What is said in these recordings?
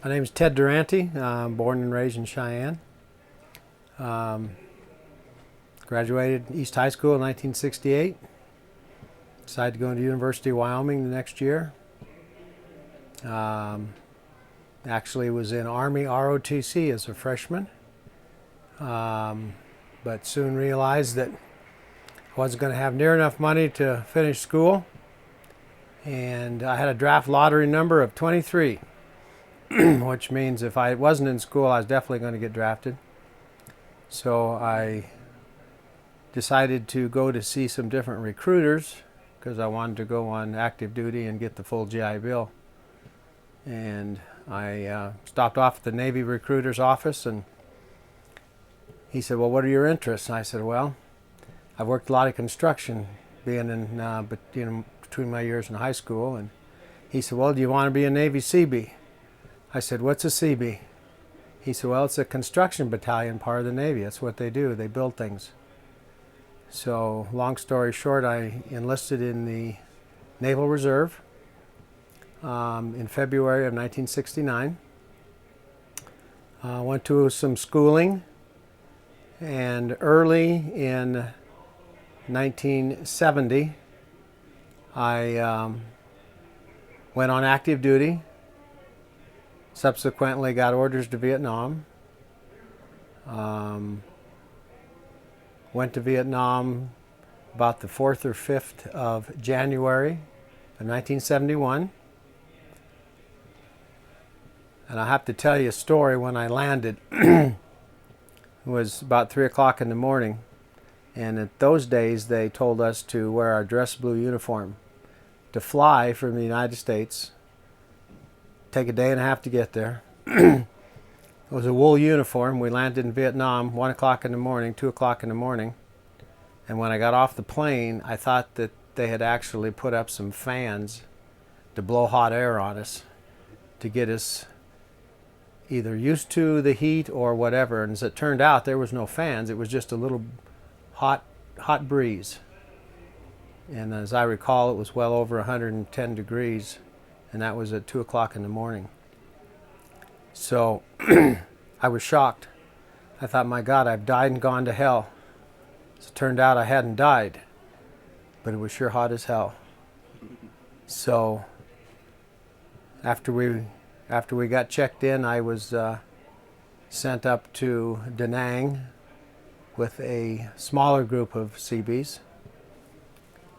My name is Ted Durante. I'm born and raised in Cheyenne. Graduated East High School in 1968. Decided to go into University of Wyoming the next year. Actually was in Army ROTC as a freshman, but soon realized that I wasn't going to have near enough money to finish school, and I had a draft lottery number of 23, which means if I wasn't in school, I was definitely going to get drafted. So I decided to go to see some different recruiters because I wanted to go on active duty and get the full GI Bill. And I stopped off at the Navy recruiter's office, and he said, "Well, what are your interests?" And I said, "Well, I've worked a lot of construction being in between my years in high school." And he said, "Well, do you want to be a Navy Seabee?" I said, "What's a Seabee?" He said, "Well, it's a construction battalion part of the Navy. That's what they do. They build things." So long story short, I enlisted in the Naval Reserve in February of 1969. Went to some schooling, and early in 1970 I went on active duty. Subsequently got orders to Vietnam. Went to Vietnam about the 4th or 5th of January of 1971. And I have to tell you a story. When I landed, it was about 3 o'clock in the morning. And at those days, they told us to wear our dress blue uniform to fly from the United States. Take a day and a half to get there. It was a wool uniform. We landed in Vietnam 1 o'clock in the morning, 2 o'clock in the morning. And when I got off the plane, I thought that they had actually put up some fans to blow hot air on us to get us either used to the heat or whatever. And as it turned out, there was no fans. It was just a little hot breeze. And as I recall, it was well over 110 degrees, and that was at 2 o'clock in the morning. So I was shocked. I thought, my God, I've died and gone to hell. As it turned out, I hadn't died, but it was sure hot as hell. So after we got checked in, I was sent up to Da Nang with a smaller group of Seabees.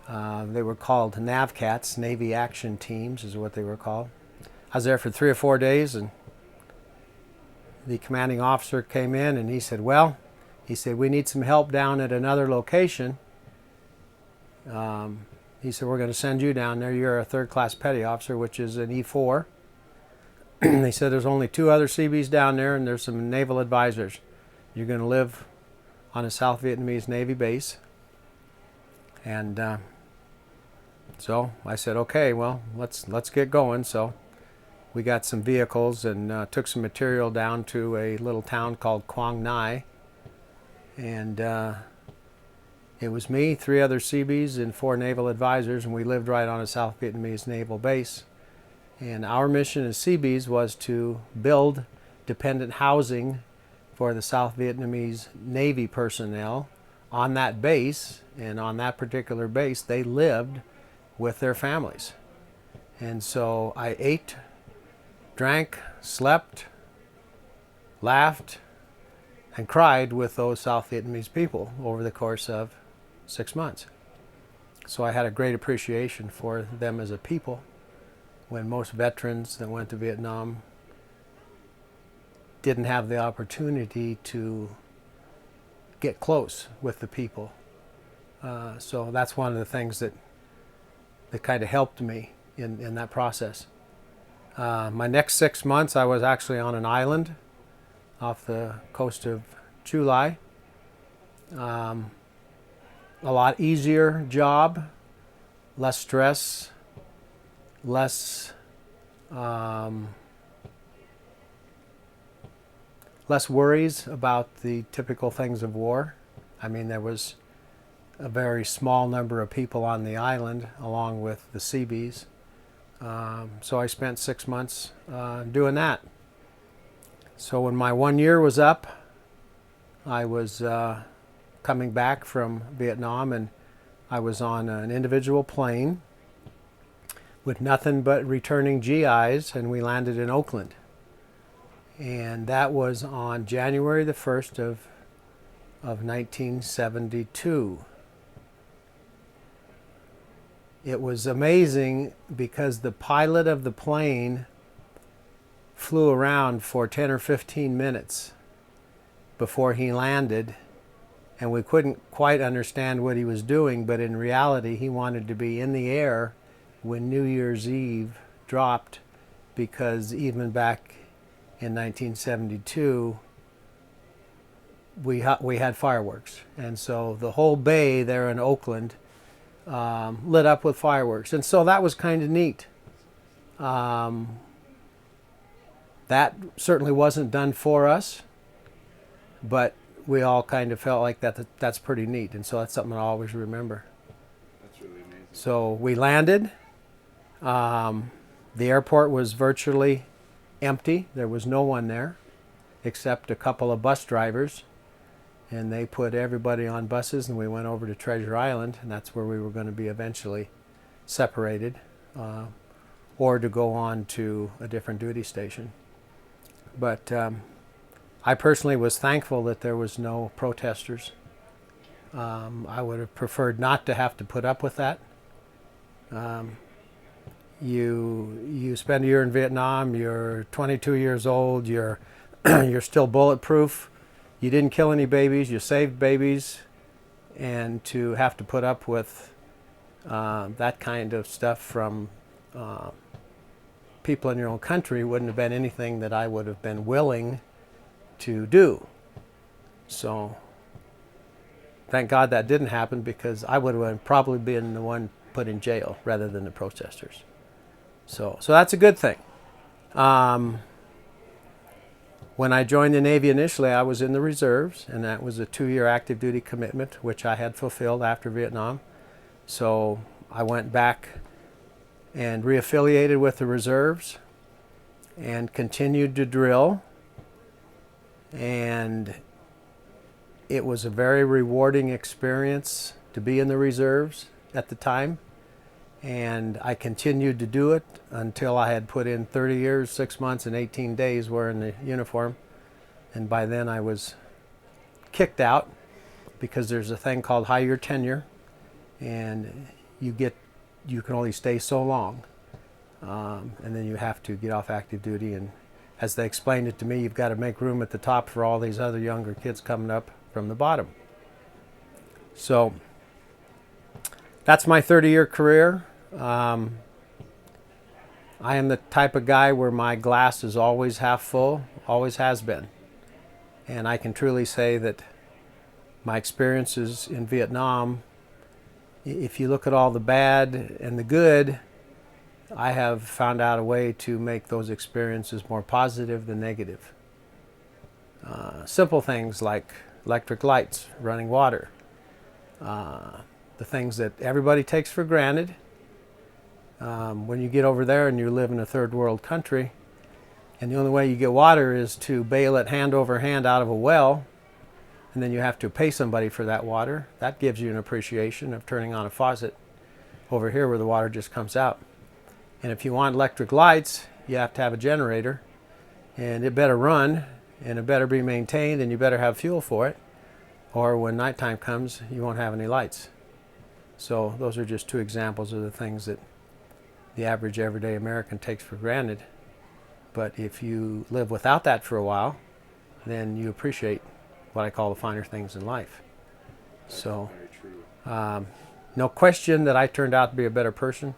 They were called NAVCATs, Navy Action Teams is what they were called. I was there for 3 or 4 days, and the commanding officer came in and he said, "Well," he said, "we need some help down at another location." He said, "We're going to send you down there. You're a 3rd class petty officer, which is an E4. They said there's only 2 other Seabees down there, and there's some naval advisors. You're going to live on a South Vietnamese Navy base." And so I said, "Okay, well, let's get going." So we got some vehicles and took some material down to a little town called Quang Nai. And it was me, 3 other Seabees, and 4 naval advisors, and we lived right on a South Vietnamese naval base. And our mission as Seabees was to build dependent housing for the South Vietnamese Navy personnel on that base. And on that particular base, they lived with their families. And so I ate, drank, slept, laughed, and cried with those South Vietnamese people over the course of 6 months. So I had a great appreciation for them as a people, when most veterans that went to Vietnam didn't have the opportunity to get close with the people. So that's one of the things that kind of helped me in that process. My next 6 months, I was actually on an island off the coast of Chulai. A lot easier job, less stress, less worries about the typical things of war. I mean, there was a very small number of people on the island along with the Seabees. So I spent 6 months doing that. So when my 1 year was up, I was coming back from Vietnam, and I was on an individual plane with nothing but returning GIs, and we landed in Oakland. And that was on January the 1st of 1972. It was amazing because the pilot of the plane flew around for 10 or 15 minutes before he landed, and we couldn't quite understand what he was doing, but in reality he wanted to be in the air when New Year's Eve dropped, because even back in 1972 we had fireworks, and so the whole bay there in Oakland lit up with fireworks, and so that was kind of neat. That certainly wasn't done for us, but we all kind of felt like that's pretty neat, and so that's something I always remember. That's really amazing. So we landed. The airport was virtually empty. There was no one there except a couple of bus drivers, and they put everybody on buses, and we went over to Treasure Island, and that's where we were going to be eventually separated, or to go on to a different duty station. But I personally was thankful that there was no protesters. I would have preferred not to have to put up with that. You spend a year in Vietnam, you're 22 years old, you're you're still bulletproof, you didn't kill any babies, you saved babies, and to have to put up with that kind of stuff from people in your own country wouldn't have been anything that I would have been willing to do. So thank God that didn't happen, because I would have probably been the one put in jail rather than the protesters. So that's a good thing. When I joined the Navy initially, I was in the reserves, and that was a 2-year active duty commitment, which I had fulfilled after Vietnam. So I went back and reaffiliated with the reserves and continued to drill. And it was a very rewarding experience to be in the reserves at the time. And I continued to do it until I had put in 30 years, 6 months, and 18 days wearing the uniform. And by then I was kicked out, because there's a thing called high-year tenure, and you can only stay so long, and then you have to get off active duty. And as they explained it to me, you've got to make room at the top for all these other younger kids coming up from the bottom. So that's my 30-year career. I am the type of guy where my glass is always half full, always has been. And I can truly say that my experiences in Vietnam, if you look at all the bad and the good, I have found out a way to make those experiences more positive than negative. Simple things like electric lights, running water, the things that everybody takes for granted. When you get over there and you live in a third world country, and the only way you get water is to bail it hand over hand out of a well, and then you have to pay somebody for that water, that gives you an appreciation of turning on a faucet over here where the water just comes out. And if you want electric lights, you have to have a generator, and it better run, and it better be maintained, and you better have fuel for it, or when nighttime comes, you won't have any lights. So those are just two examples of the things that the average everyday American takes for granted. But if you live without that for a while, then you appreciate what I call the finer things in life. So no question that I turned out to be a better person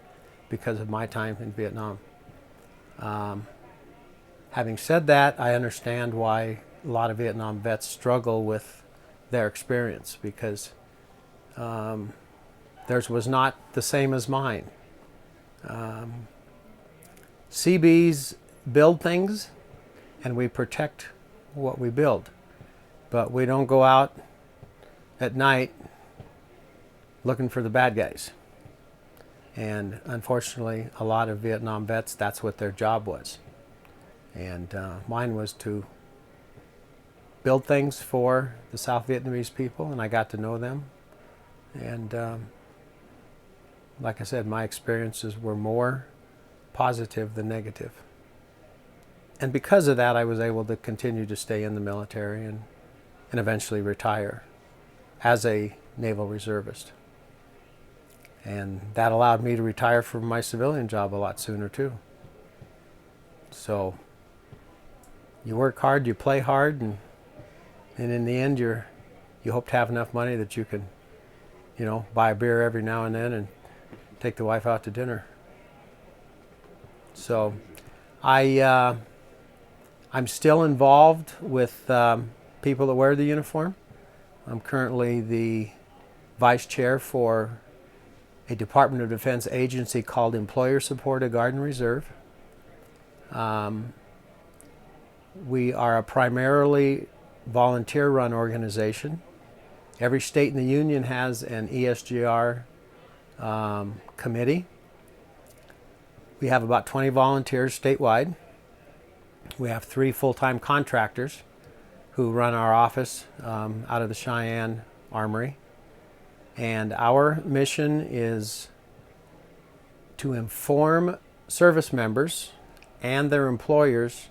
because of my time in Vietnam. Having said that, I understand why a lot of Vietnam vets struggle with their experience, because theirs was not the same as mine. CBs build things, and we protect what we build, but we don't go out at night looking for the bad guys. And unfortunately, a lot of Vietnam vets, that's what their job was. And mine was to build things for the South Vietnamese people, and I got to know them. And like I said, my experiences were more positive than negative. And because of that, I was able to continue to stay in the military and eventually retire as a naval reservist. And that allowed me to retire from my civilian job a lot sooner too. So you work hard, you play hard, and in the end you hope to have enough money that you can, buy a beer every now and then and take the wife out to dinner. So I'm still involved with people that wear the uniform. I'm currently the vice chair for a Department of Defense agency called Employer Supported Guard and Reserve. We are a primarily volunteer-run organization. Every state in the union has an ESGR committee. We have about 20 volunteers statewide. We have 3 full-time contractors who run our office out of the Cheyenne Armory. And our mission is to inform service members and their employers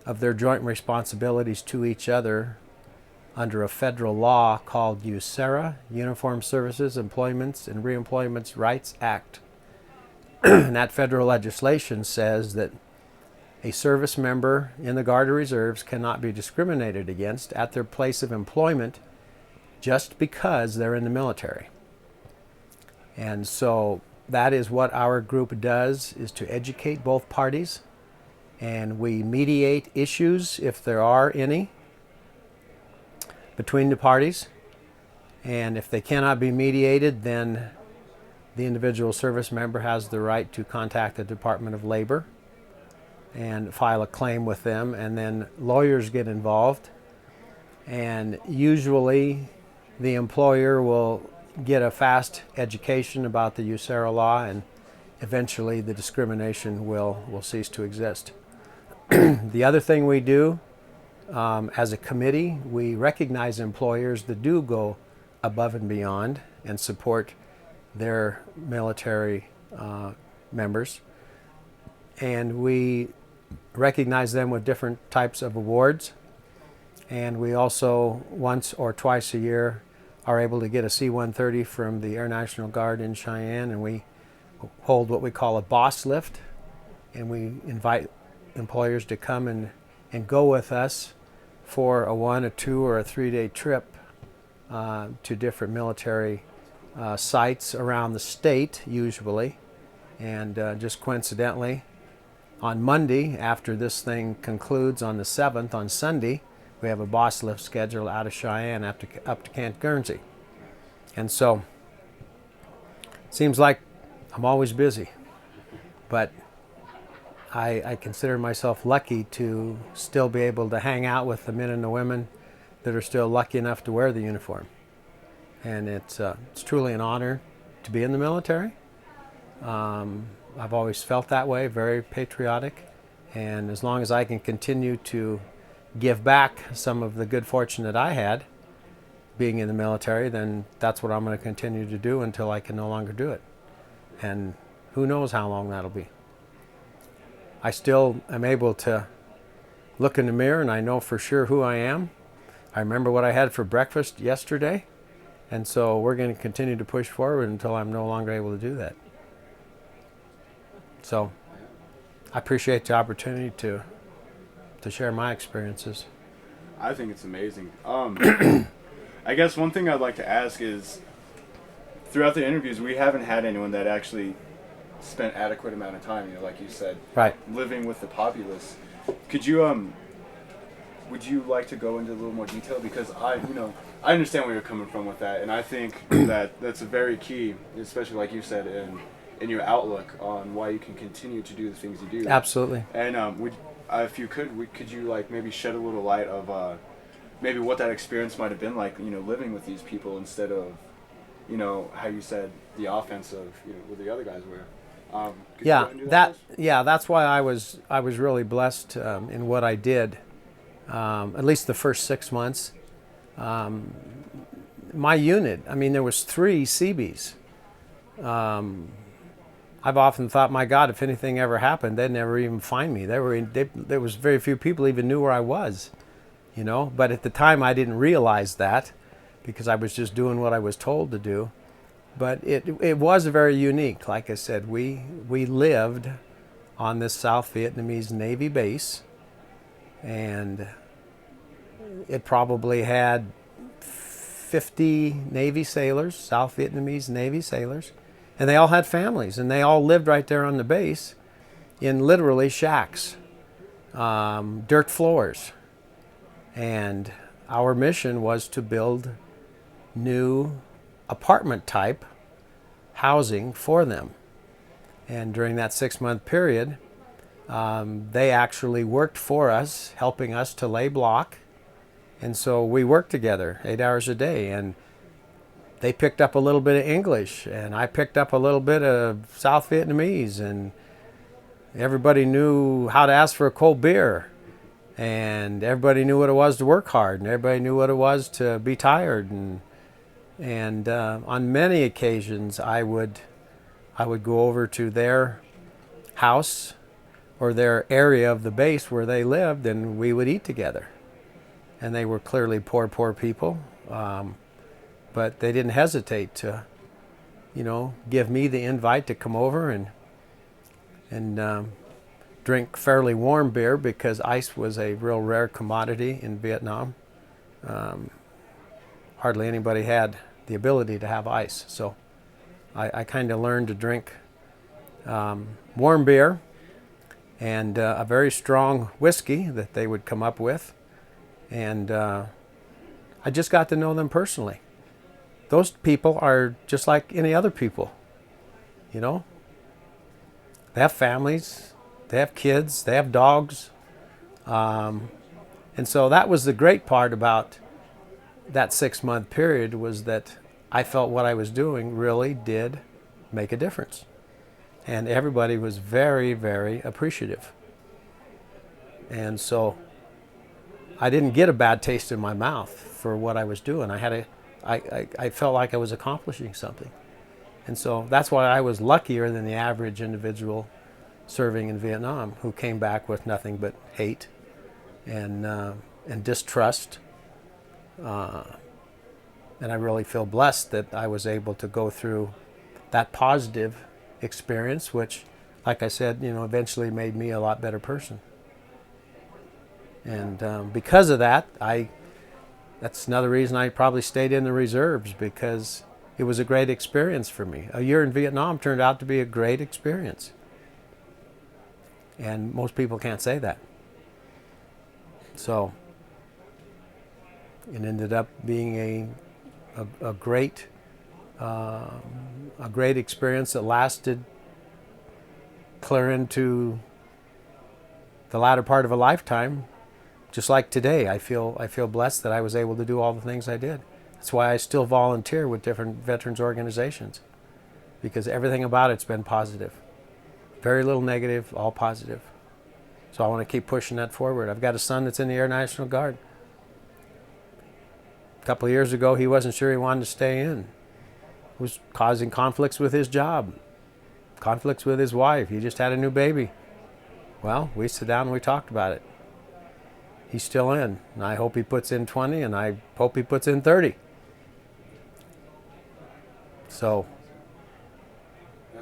of their joint responsibilities to each other under a federal law called USERA, Uniformed Services Employments and Reemployments Rights Act. And that federal legislation says that a service member in the Guard or Reserves cannot be discriminated against at their place of employment just because they're in the military. And so that is what our group does, is to educate both parties, and we mediate issues if there are any between the parties. And if they cannot be mediated, then the individual service member has the right to contact the Department of Labor and file a claim with them, and then lawyers get involved, and usually the employer will get a fast education about the USERA law, and eventually the discrimination will cease to exist. The other thing we do as a committee, we recognize employers that do go above and beyond and support their military members, and we recognize them with different types of awards. And we also, once or twice a year, are able to get a C-130 from the Air National Guard in Cheyenne, and we hold what we call a boss lift, and we invite employers to come and go with us for a 1, a 2, or a 3-day trip to different military sites around the state, usually. And just coincidentally, on Monday, after this thing concludes on the 7th, on Sunday, we have a boss lift scheduled out of Cheyenne up to Camp Guernsey. And so, it seems like I'm always busy, but I consider myself lucky to still be able to hang out with the men and the women that are still lucky enough to wear the uniform. And it's truly an honor to be in the military. I've always felt that way, very patriotic. And as long as I can continue to give back some of the good fortune that I had being in the military, then that's what I'm going to continue to do until I can no longer do it. And who knows how long that'll be. I still am able to look in the mirror and I know for sure who I am. I remember what I had for breakfast yesterday, and so we're going to continue to push forward until I'm no longer able to do that. So I appreciate the opportunity to share my experiences. I think it's amazing. I guess one thing I'd like to ask is, throughout the interviews, we haven't had anyone that actually spent adequate amount of time, like you said, right, living with the populace. Could you, would you like to go into a little more detail? Because I understand where you're coming from with that, and I think that that's a very key, especially like you said, in your outlook on why you can continue to do the things you do. Absolutely. And if you could you like maybe shed a little light of maybe what that experience might have been like, living with these people instead of, how you said the offensive, what the other guys were. That's why I was really blessed in what I did at least the first 6 months. My unit, I mean, there was 3 Seabees. I've often thought, my God, if anything ever happened, they'd never even find me. There was very few people even knew where I was, you know. But at the time, I didn't realize that because I was just doing what I was told to do. But it was very unique. Like I said, we lived on this South Vietnamese Navy base, and it probably had 50 Navy sailors, South Vietnamese Navy sailors, and they all had families, and they all lived right there on the base in literally shacks, dirt floors. And our mission was to build new apartment type housing for them. And during that 6-month period, they actually worked for us, helping us to lay block. And so we worked together 8 hours a day, and they picked up a little bit of English, and I picked up a little bit of South Vietnamese, and everybody knew how to ask for a cold beer, and everybody knew what it was to work hard, and everybody knew what it was to be tired. And on many occasions, I would go over to their house or their area of the base where they lived, and we would eat together. And they were clearly poor people, but they didn't hesitate to, you know, give me the invite to come over and drink fairly warm beer, because ice was a real rare commodity in Vietnam. Hardly anybody had the ability to have ice, so I kind of learned to drink warm beer and a very strong whiskey that they would come up with. And I just got to know them personally. Those people are just like any other people, you know. They have families, they have kids, they have dogs. And so that was the great part about that 6-month period, was that I felt what I was doing really did make a difference. And everybody was very, very appreciative. And so I didn't get a bad taste in my mouth for what I was doing. I felt like I was accomplishing something. And so that's why I was luckier than the average individual serving in Vietnam, who came back with nothing but hate and distrust. And I really feel blessed that I was able to go through that positive experience, which, like I said, you know, eventually made me a lot better person. And because of that, that's another reason I probably stayed in the reserves, because it was a great experience for me. A year in Vietnam turned out to be a great experience. And most people can't say that. So it ended up being a great experience that lasted clear into the latter part of a lifetime. Just like today, I feel blessed that I was able to do all the things I did. That's why I still volunteer with different veterans organizations, because everything about it's been positive. Very little negative, all positive. So I want to keep pushing that forward. I've got a son that's in the Air National Guard. A couple of years ago, he wasn't sure he wanted to stay in. It was causing conflicts with his job, conflicts with his wife. He just had a new baby. Well, we sat down and we talked about it. He's still in, and I hope he puts in 20, and I hope he puts in 30. So,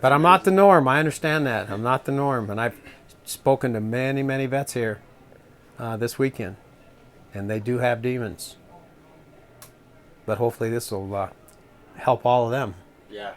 but I'm not the norm. I understand that. I'm not the norm, and I've spoken to many, many vets here this weekend, and they do have demons. But hopefully this will help all of them. Yeah.